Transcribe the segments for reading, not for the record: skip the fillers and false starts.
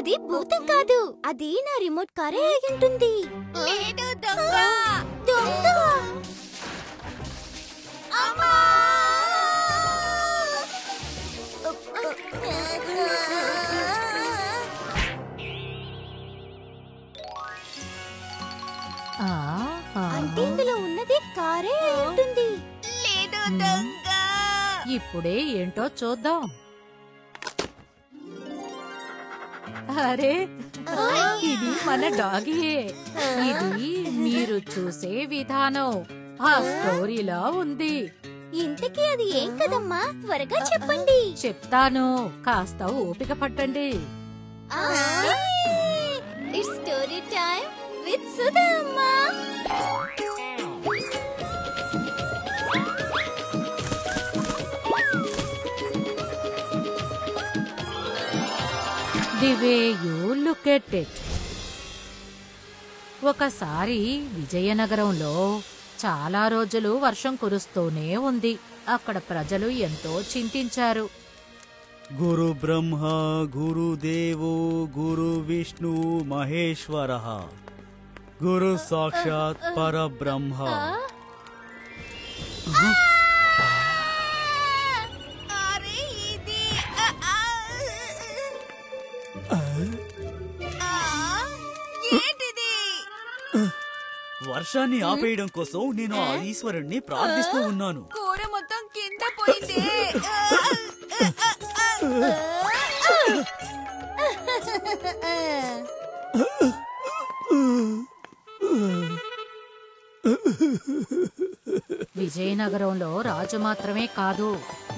అది భూతం కాదు, అది నా రిమోట్ కారే అయి ఉంటుంది. లేదు దొంగ. దొంగ. అమ్మా! అంటే ఇందులో ఉన్నది కారే అయి ఉంటుంది. లేదు దొంగ. ఇప్పుడే ఏంటో చూద్దాం. అరే, ఇది మన డాగీయే. ఇది మీరు చూసే విధానం ఆ స్టోరీలా ఉంది. ఇంతకీ అది ఏం కదమ్మా, త్వరగా చెప్పండి. చెప్తాను, కాస్త ఓపిక పట్టండి. It's story time with Sudha అమ్మా. The way you look at it. ఒకసారి విజయనగరంలో చాలా రోజులు వర్షం కురుస్తూనే ఉంది. అక్కడ ప్రజలు ఎంతో చింతించారు. గురు బ్రహ్మ గురు దేవో గురు విష్ణు మహేశ్వర గురు సాక్షాత్ పరబ్రహ్మ. అరే ఇది ఏంటిది? వర్షాన్ని ఆపేయడం కోసం నేను ఆ ఈశ్వరుణ్ణి ప్రార్థిస్తూ ఉన్నాను. కూర మొత్తం కింద పోయింది. విజయనగరంలో రాజు మాత్రమే కాదు,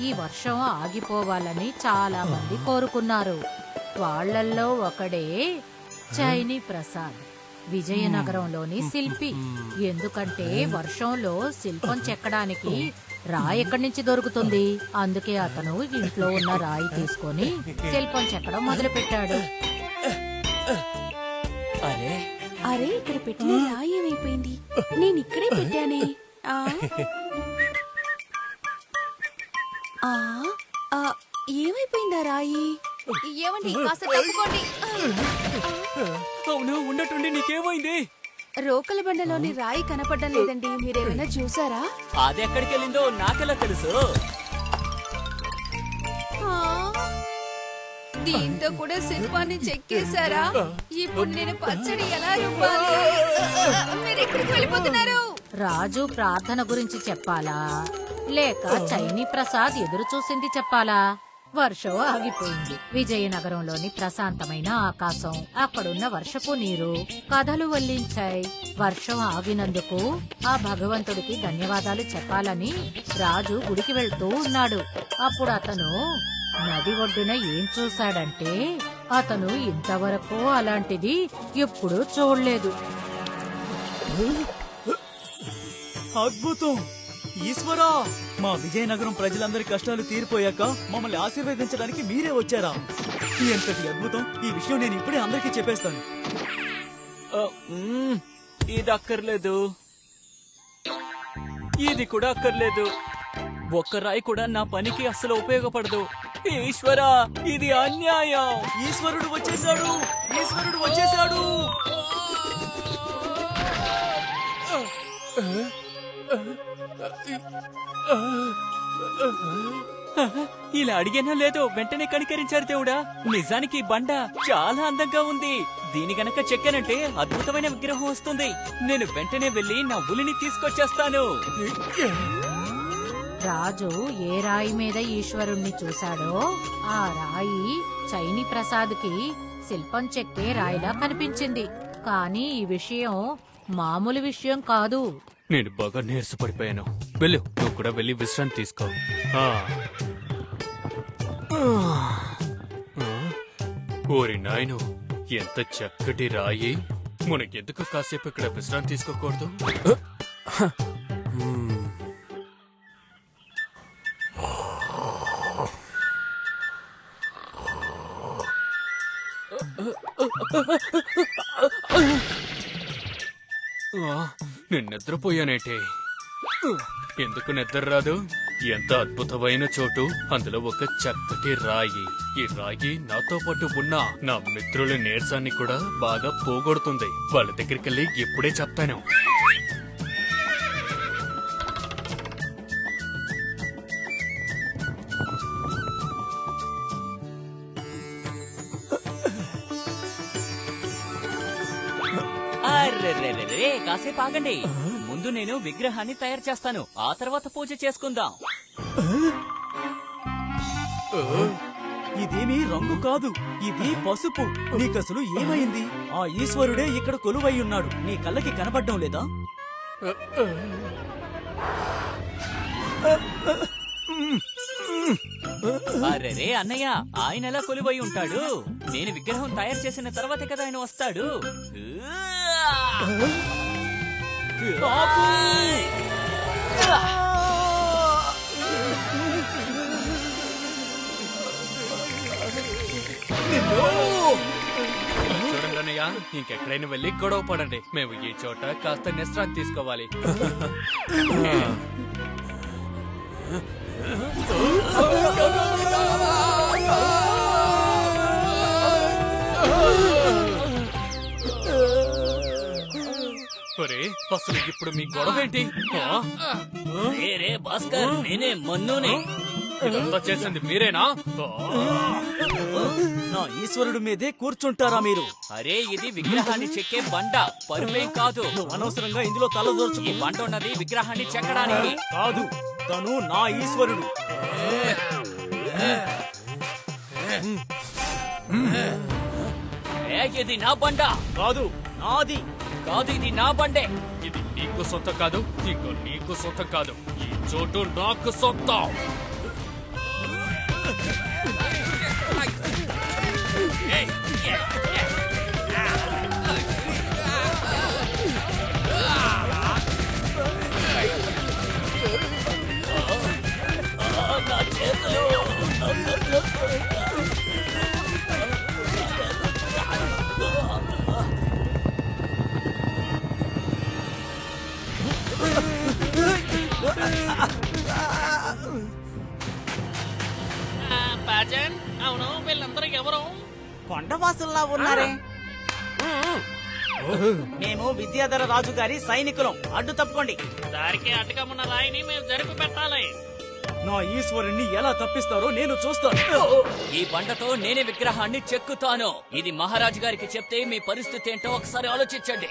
ఈ వర్షం ఆగిపోవాలని చాలా మంది కోరుకున్నారు. వాళ్ళల్లో ఒకడే చైనీ ప్రసాద్, విజయనగరంలోని శిల్పి. ఎందుకంటే వర్షంలో శిల్పం చెక్కడానికి రాయి ఎక్కడి నుంచి దొరుకుతుంది. అందుకే అతను ఇంట్లో ఉన్న రాయి తీసుకొని శిల్పం చెక్కడం మొదలు పెట్టాడు. అరే, ఇక్కడ పెట్టిన రాయి ఏమైపోయింది? నేను ఇక్కడే పెట్టానే. ఏమైపోయిందా రాయి? ఏమండి, కాస్త తప్పుకోండి. అవును, ఉండటుండి నీకేమైంది? రోకల బండలోని రాయి కనపడడం లేదండి, మీరేమైనా చూసారా? అది ఎక్కడికి వెళ్ళిందో నాకెలా తెలుసు? దీంతో కూడా శిల్పాన్ని చెక్కేశారా? ఇప్పుడు నేను పచ్చడి ఎలా రుబ్బాలి? మీరు ఎక్కడికి వెళ్ళిపోతున్నారు? రాజు ప్రార్థన గురించి చెప్పాలా, లేక చైనీ ప్రసాద్ ఎదురు చూసింది చెప్పాలా? వర్షం ఆగిపోయింది. విజయనగరంలోని ప్రశాంతమైన ఆకాశం, అక్కడున్న వర్షపు నీరు కథలు వల్లించాయి. వర్షం ఆగినందుకు ఆ భగవంతుడికి ధన్యవాదాలు చెప్పాలని రాజు గుడికి వెళ్తూ ఉన్నాడు. అప్పుడు అతను నది ఒడ్డున ఏం చూశాడంటే, అతను ఇంతవరకు అలాంటిది ఎప్పుడూ చూడలేదు. అద్భుతం! ఈశ్వరా, మా విజయనగరం ప్రజలందరి కష్టాలు తీరిపోయాక మమ్మల్ని ఆశీర్వదించడానికి మీరే వచ్చారా? ఎంతటి అద్భుతం! ఈ విషయం నేను ఇప్పుడే అందరికీ చెప్పేస్తాను. ఇది అక్కర్లేదు, ఇది కూడా అక్కర్లేదు. ఒక్క రాయి కూడా నా పనికి అస్సలు ఉపయోగపడదు. ఈశ్వరా, ఇది అన్యాయం. ఈశ్వరుడు వచ్చేశాడు! ఈశ్వరుడు వచ్చేశాడు! ఇలా అడిగానో లేదో వెంటనే కనికరించారు దేవుడా. నిజానికి ఈ బండ చాలా అందంగా ఉంది. దీని గనక చెక్కానంటే అద్భుతమైన విగ్రహం వస్తుంది. నేను వెంటనే వెళ్లి నా ఉలిని తీసుకొచ్చేస్తాను. రాజు ఏ రాయి మీద ఈశ్వరుణ్ణి చూశాడో ఆ రాయి చైనీ ప్రసాద్కి శిల్పం చెక్కే రాయిలా కనిపించింది. కానీ ఈ విషయం మామూలు విషయం కాదు. నేను బాగా నీరసపడిపోయాను. వెళ్ళు, నువ్వు కూడా వెళ్ళి విశ్రాంతి తీసుకో. ఓరి నాయను, ఎంత చక్కటి రాయి! మనకెందుకు కాసేపు ఇక్కడ విశ్రాంతి తీసుకోకూడదు? నేను నిద్రపోయానేటే. ఎందుకు నిద్ర రాదు? ఎంత అద్భుతమైన చోటు. అందులో ఒక చక్కటి రాయి. ఈ రాయి నాతో పాటు ఉన్న నా మిత్రుల నీరసాన్ని కూడా బాగా పోగొడుతుంది. వాళ్ళ దగ్గరికి వెళ్ళి ఇప్పుడే చెప్తాను. అర్రెర్రెర్రె, కాసేపు ఆగండి. ముందు నేను విగ్రహాన్ని తయారు చేస్తాను, ఆ తర్వాత పూజ చేసుకుందాం. ఇదేమీ రంగు కాదు, ఇది పసుపు. నీకసలు ఏమైంది? ఆ ఈశ్వరుడే ఇక్కడ కొలువై ఉన్నాడు. నీ కళ్ళకి కనబడ్డం లేదా? అరెరే అన్నయ్య, ఆయన ఎలా కొలువై ఉంటాడు? నేను విగ్రహం తయారు చేసిన తర్వాతే కదా ఆయన వస్తాడు. చూడండి అన్నయ్య, ఇంకెక్కడైనా వెళ్ళి గొడవ పడండి. మేము ఈ చోట కాస్త విశ్రాంతి తీసుకోవాలి. అసలు ఇప్పుడు మీ గొడవ ఏంటి? రే భాస్కర్, నేనే మన్నునే. ఇదంతా చేసింది మీరేనా? నా ఈశ్వరుడి మీదే కూర్చుంటారా మీరు? అరే, ఇది విగ్రహాన్ని చెక్కే బండ, పరుపేం కాదు. నువ్వు అనవసరంగా ఇందులో తలదూర్చు. ఈ బండ ఉన్నది విగ్రహాన్ని చెక్కడానికి కాదు. తను నా ఈశ్వరుడు. ఇది నా బండ కాదు, నాది. కాదు, ఇది నా బండే. ఇది నీకు సొంతం కాదు, ఇక నీకు సొంతం కాదు. ఈ చోటు నాకు సొంతం. బాజన్, అవును, వీళ్ళందరూ ఎవరు? కొండవాసుల్లా ఉన్నారే. మేము విద్యాధర రాజు గారి సైనికులం. అడ్డు తప్పుకోండి. దారికి అడ్డుగా ఉన్న రాయిని మేము జరిపి పెట్టాలి. నా ఈశ్వరుణ్ణి ఎలా తప్పిస్తారో నేను చూస్తాను. ఈ బండతో నేనే విగ్రహాన్ని చెక్కుతాను. ఇది మహారాజు గారికి చెప్తే మీ పరిస్థితి ఏంటో ఒకసారి ఆలోచించండి.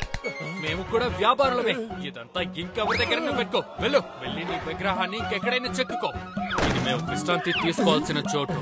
మేము కూడా వ్యాపారులమే. ఇదంతా ఇంకెవరి దగ్గర పెట్టుకో. వెళ్ళు, వెళ్ళి నీ విగ్రహాన్ని ఇంకెక్కడైనా చెక్కుకో. ఇది మేము విశ్రాంతి తీసుకోవాల్సిన చోటు.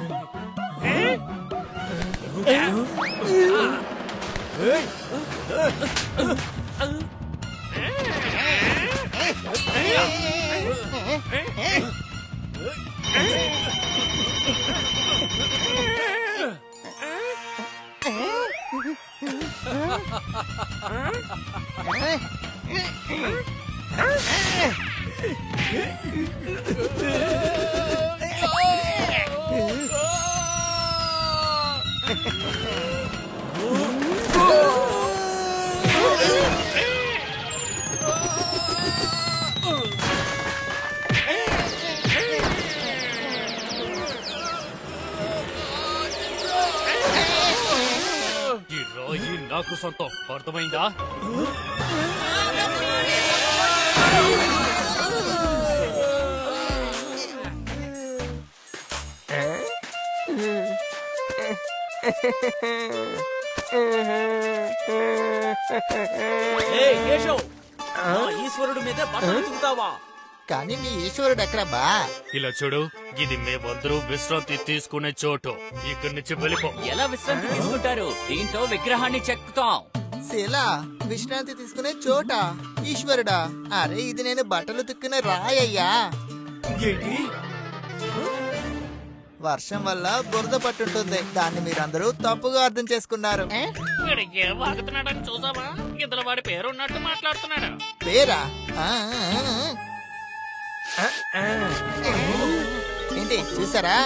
ఈ రాయి నాకు సొంతం, అర్థమైందా? ఏయ్ కేశవ్, నా ఈశ్వరుడి మీద బట్టలు ఉతుకుతావా? కానీ మీ ఈశ్వరుడు ఎక్కడబ్బా? ఇలా చూడు, ఇది మేమందరూ విశ్రాంతి తీసుకునే చోటు. ఇక్కడి నుంచి వెళ్ళిపో. ఎలా విశ్రాంతి తీసుకుంటారు? దీంతో విగ్రహాన్ని చెక్కుతాం. శిలా విశ్రాంతి తీసుకునే చోట ఈశ్వరుడా? అరే, ఇది నేను బట్టలు తిక్కునే రాయ్యా. ఏంటి? వర్షం వల్ల బురద పట్టుంటుంది. దాన్ని మీరందరూ తప్పుగా అర్థం చేసుకున్నారు. వీడికి ఏం వాగుతున్నాడని చూసావా? ఇందులో వాడి పేరు ఉన్నట్టు మాట్లాడుతున్నాడు. పేరా? ఏంటి చూసారా?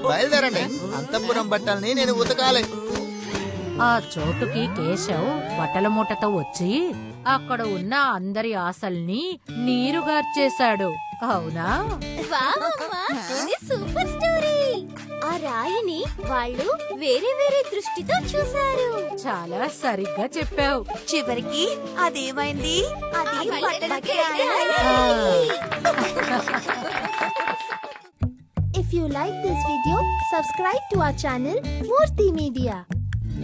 బయలుదేరండి. అంతఃపురం బట్టల్ని నేను ఉతకాలి. ఆ చోటుకి కేశవ్ బట్టల మూటతో వచ్చి అక్కడ ఉన్న అందరి ఆశల్ని నీరుగార్చేశాడు. అవునా? వావమ్మా, ఇది సూపర్ స్టోరీ. ఆ రాయిని వాళ్ళు వేరే వేరే దృష్టితో చూశారు. చాలా సరిగ్గా చెప్పావు. చివరికి అదేమైంది? అది బట్టలకి If you like this video, subscribe to our channel Murthy Media.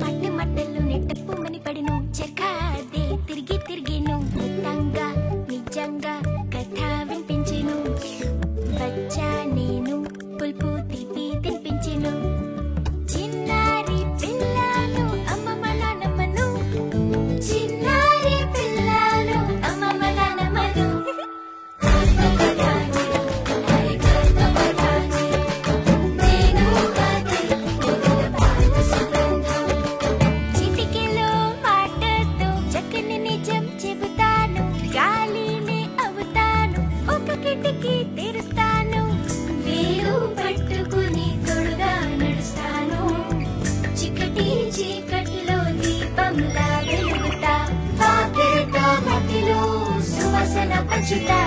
మట్టి మట్టలు నెట్టపు మని పడిను చెక్కాదే తిరిగి తిరిగిను నిజంగా నిజంగా కథ వినిపించెను బచ్చా నేను పుల్పు తీపి తినిపించెను చిన్నారి పిల్లను అమ్మమ్మ నాన్నమ్మను చిన్నారి పిల్లను అమ్మమ్మ నాన్నమ్మను చిటికెలో మాటతో చక్కని నిజం చెబుతాను గాలిని అవుతాను ఒక కిటికీ తెరుస్తాను వేలు పట్టుకుని తోడుగా నడుస్తాను చికటి చీకటిలో దీపంలా వెలుగుతా పాకెట మట్టిలో సువాసన పంచుతా